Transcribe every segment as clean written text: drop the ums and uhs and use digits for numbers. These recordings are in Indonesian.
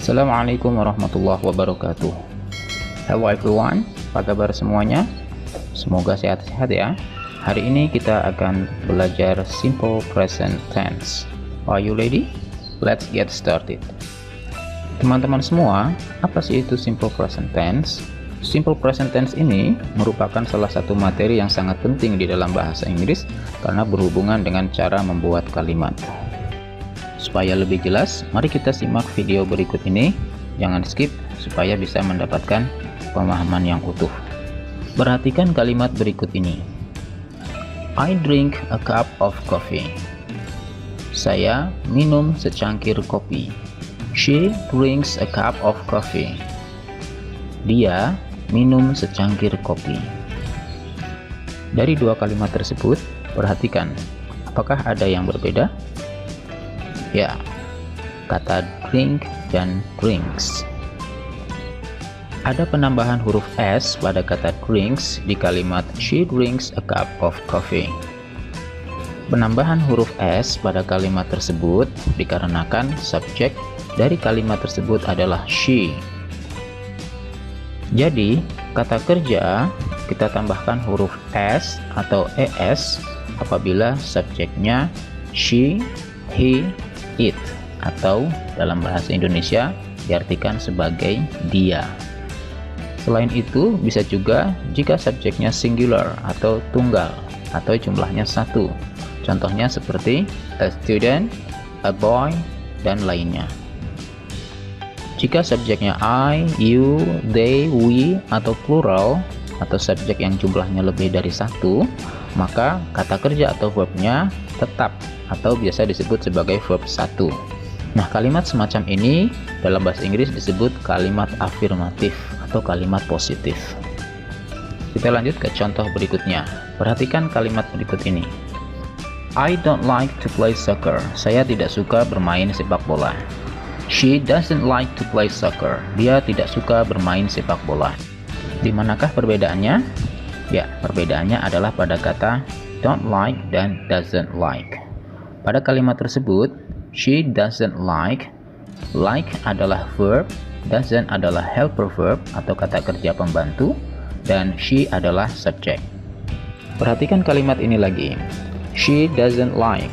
Assalamualaikum warahmatullahi wabarakatuh. Hello everyone, apa kabar semuanya? Semoga sehat-sehat ya. Hari ini kita akan belajar simple present tense. Are you ready? Let's get started. Teman-teman semua, apa sih itu simple present tense? Simple present tense ini merupakan salah satu materi yang sangat penting di dalam bahasa Inggris karena berhubungan dengan cara membuat kalimat. Supaya lebih jelas, mari kita simak video berikut ini. Jangan skip supaya bisa mendapatkan pemahaman yang utuh. Perhatikan kalimat berikut ini. I drink a cup of coffee. Saya minum secangkir kopi. She drinks a cup of coffee. Dia minum secangkir kopi. Dari dua kalimat tersebut, perhatikan, apakah ada yang berbeda? Ya, kata drink dan drinks. Ada penambahan huruf S pada kata drinks di kalimat she drinks a cup of coffee. Penambahan huruf S pada kalimat tersebut dikarenakan subjek dari kalimat tersebut adalah she. Jadi, kata kerja kita tambahkan huruf S atau ES apabila subjeknya she, he, it, atau dalam bahasa Indonesia diartikan sebagai dia. Selain itu, bisa juga jika subjeknya singular atau tunggal atau jumlahnya satu. Contohnya seperti a student, a boy, dan lainnya. Jika subjeknya I, you, they, we, atau plural atau subjek yang jumlahnya lebih dari satu, maka kata kerja atau verbnya tetap atau biasa disebut sebagai verb 1. Nah, kalimat semacam ini dalam bahasa Inggris disebut kalimat afirmatif atau kalimat positif. Kita lanjut ke contoh berikutnya. Perhatikan kalimat berikut ini. I don't like to play soccer. Saya tidak suka bermain sepak bola. She doesn't like to play soccer. Dia tidak suka bermain sepak bola. Di manakah perbedaannya? Ya, perbedaannya adalah pada kata don't like dan doesn't like. Pada kalimat tersebut, she doesn't like adalah verb, doesn't adalah helper verb atau kata kerja pembantu, dan she adalah subjek. Perhatikan kalimat ini lagi. She doesn't like.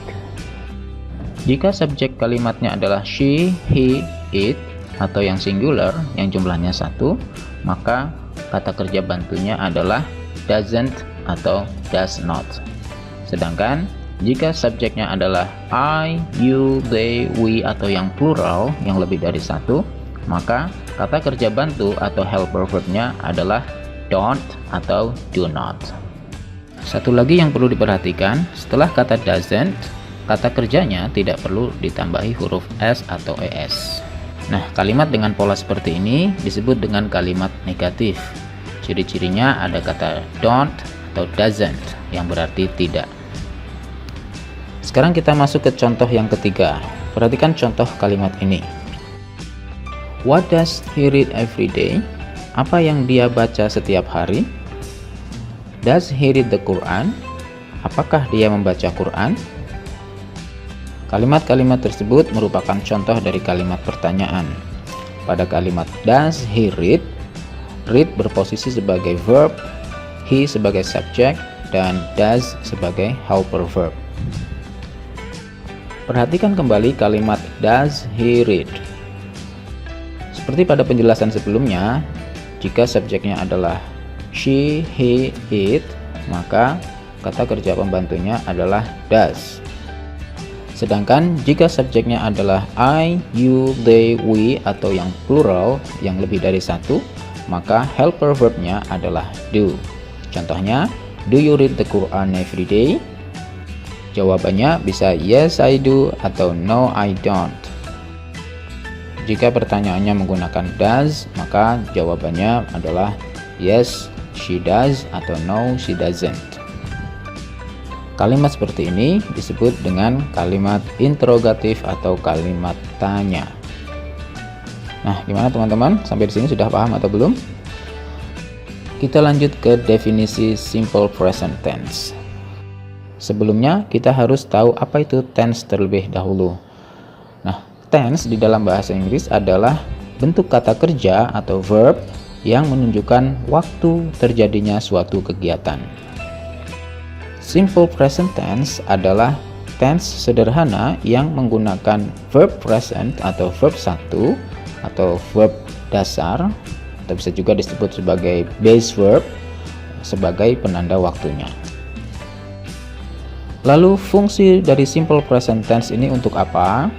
Jika subjek kalimatnya adalah she, he, it, atau yang singular, yang jumlahnya satu, maka kata kerja bantunya adalah doesn't atau does not. Sedangkan jika subjeknya adalah I, you, they, we, atau yang plural, yang lebih dari satu, maka kata kerja bantu atau helper verbnya adalah don't atau do not. Satu lagi yang perlu diperhatikan, setelah kata doesn't, kata kerjanya tidak perlu ditambahi huruf S atau ES. Nah, kalimat dengan pola seperti ini disebut dengan kalimat negatif. Ciri-cirinya ada kata don't atau doesn't, yang berarti tidak. Sekarang kita masuk ke contoh yang ketiga. Perhatikan contoh kalimat ini. What does he read every day? Apa yang dia baca setiap hari? Does he read the Quran? Apakah dia membaca Quran? Kalimat-kalimat tersebut merupakan contoh dari kalimat pertanyaan. Pada kalimat does he read berposisi sebagai verb, he sebagai subjek, dan does sebagai helper verb. Perhatikan kembali kalimat does he read. Seperti pada penjelasan sebelumnya, jika subjeknya adalah she, he, it, maka kata kerja pembantunya adalah does. Sedangkan jika subjeknya adalah I, you, they, we, atau yang plural, yang lebih dari satu, maka helper verbnya adalah do. Contohnya, do you read the Quran every day? Jawabannya bisa yes I do atau no I don't. Jika pertanyaannya menggunakan does, maka jawabannya adalah yes she does atau no she doesn't. Kalimat seperti ini disebut dengan kalimat interrogatif atau kalimat tanya. Nah, gimana teman-teman? Sampai di sini sudah paham atau belum? Kita lanjut ke definisi simple present tense. Sebelumnya kita harus tahu apa itu tense terlebih dahulu. Nah, tense di dalam bahasa Inggris adalah bentuk kata kerja atau verb yang menunjukkan waktu terjadinya suatu kegiatan. Simple present tense adalah tense sederhana yang menggunakan verb present atau verb 1 atau verb dasar, atau bisa juga disebut sebagai base verb, sebagai penanda waktunya. Lalu fungsi dari simple present tense ini untuk apa?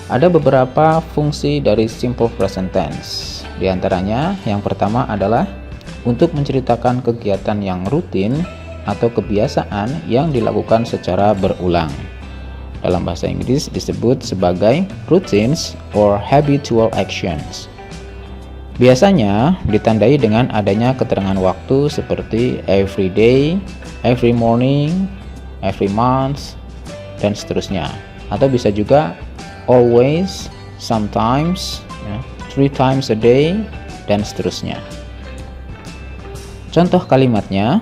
Ada beberapa fungsi dari simple present tense. Di antaranya, yang pertama adalah untuk menceritakan kegiatan yang rutin atau kebiasaan yang dilakukan secara berulang. Dalam bahasa Inggris disebut sebagai routines or habitual actions. Biasanya ditandai dengan adanya keterangan waktu seperti every day, every morning, every month, dan seterusnya. Atau bisa juga always, sometimes, 3 times a day, dan seterusnya. Contoh kalimatnya,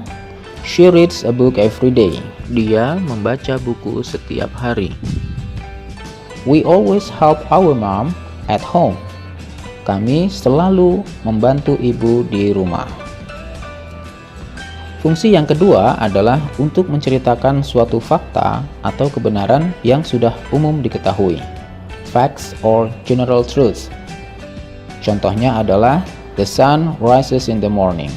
she reads a book every day. Dia membaca buku setiap hari. We always help our mom at home. Kami selalu membantu ibu di rumah. Fungsi yang kedua adalah untuk menceritakan suatu fakta atau kebenaran yang sudah umum diketahui. Facts or general truths. Contohnya adalah the sun rises in the morning.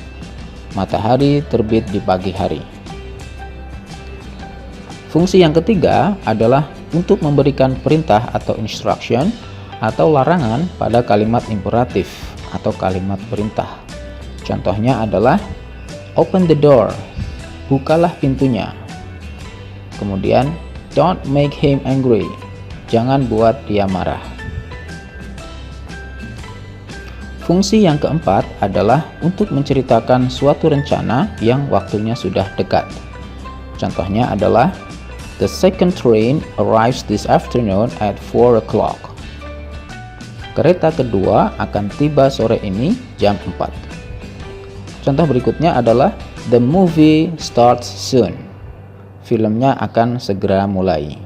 Matahari terbit di pagi hari. Fungsi yang ketiga adalah untuk memberikan perintah atau instruction atau larangan pada kalimat imperatif atau kalimat perintah. Contohnya adalah open the door, bukalah pintunya. Kemudian don't make him angry, jangan buat dia marah. Fungsi yang keempat adalah untuk menceritakan suatu rencana yang waktunya sudah dekat. Contohnya adalah the second train arrives this afternoon at 4 o'clock. Kereta kedua akan tiba sore ini jam 4. Contoh berikutnya adalah the movie starts soon. Filmnya akan segera mulai.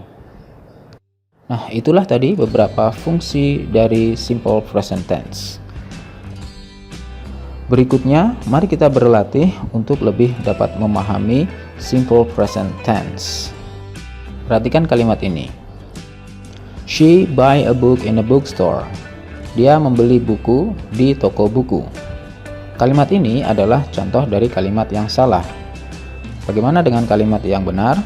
Nah, itulah tadi beberapa fungsi dari simple present tense. Berikutnya, mari kita berlatih untuk lebih dapat memahami simple present tense. Perhatikan kalimat ini. She buy a book in a bookstore. Dia membeli buku di toko buku. Kalimat ini adalah contoh dari kalimat yang salah. Bagaimana dengan kalimat yang benar?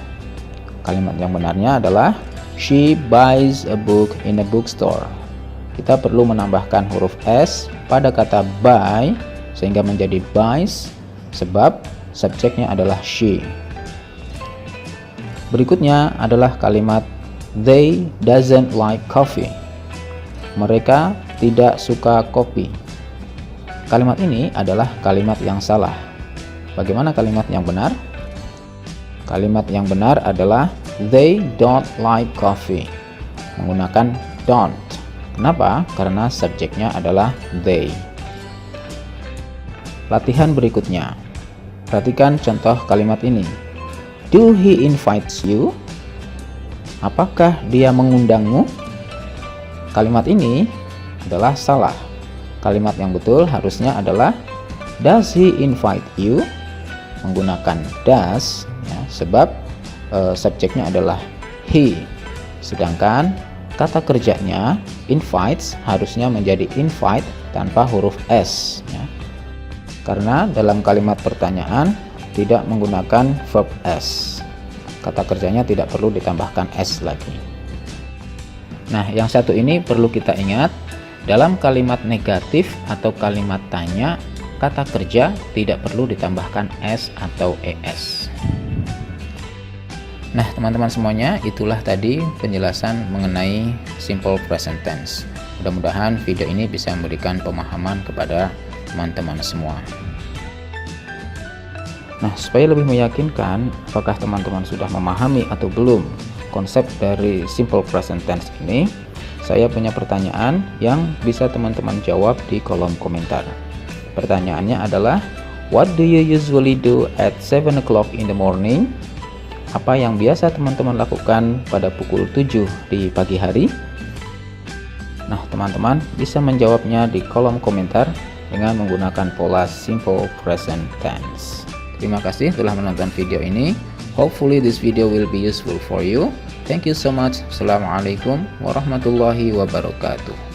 Kalimat yang benarnya adalah she buys a book in a bookstore. Kita perlu menambahkan huruf S pada kata buy sehingga menjadi buys, sebab subjeknya adalah she. Berikutnya adalah kalimat they doesn't like coffee. Mereka tidak suka kopi. Kalimat ini adalah kalimat yang salah. Bagaimana kalimat yang benar? Kalimat yang benar adalah they don't like coffee. Menggunakan don't. Kenapa? Karena subjeknya adalah they. Latihan berikutnya. Perhatikan contoh kalimat ini. Do he invite you? Apakah dia mengundangmu? Kalimat ini adalah salah. Kalimat yang betul harusnya adalah does he invite you? Menggunakan does, ya, sebab subjeknya adalah he. Sedangkan kata kerjanya invites harusnya menjadi invite tanpa huruf s, ya. Karena dalam kalimat pertanyaan tidak menggunakan verb s. Kata kerjanya tidak perlu ditambahkan s lagi. Nah, yang satu ini perlu kita ingat, dalam kalimat negatif atau kalimat tanya, kata kerja tidak perlu ditambahkan s atau es. Nah, teman-teman semuanya, itulah tadi penjelasan mengenai simple present tense. Mudah-mudahan video ini bisa memberikan pemahaman kepada teman-teman semua. Nah, supaya lebih meyakinkan apakah teman-teman sudah memahami atau belum konsep dari simple present tense ini, saya punya pertanyaan yang bisa teman-teman jawab di kolom komentar. Pertanyaannya adalah, what do you usually do at 7 o'clock in the morning? Apa yang biasa teman-teman lakukan pada pukul 7 di pagi hari? Nah, teman-teman bisa menjawabnya di kolom komentar dengan menggunakan pola simple present tense. Terima kasih telah menonton video ini. Hopefully this video will be useful for you. Thank you so much. Assalamualaikum warahmatullahi wabarakatuh.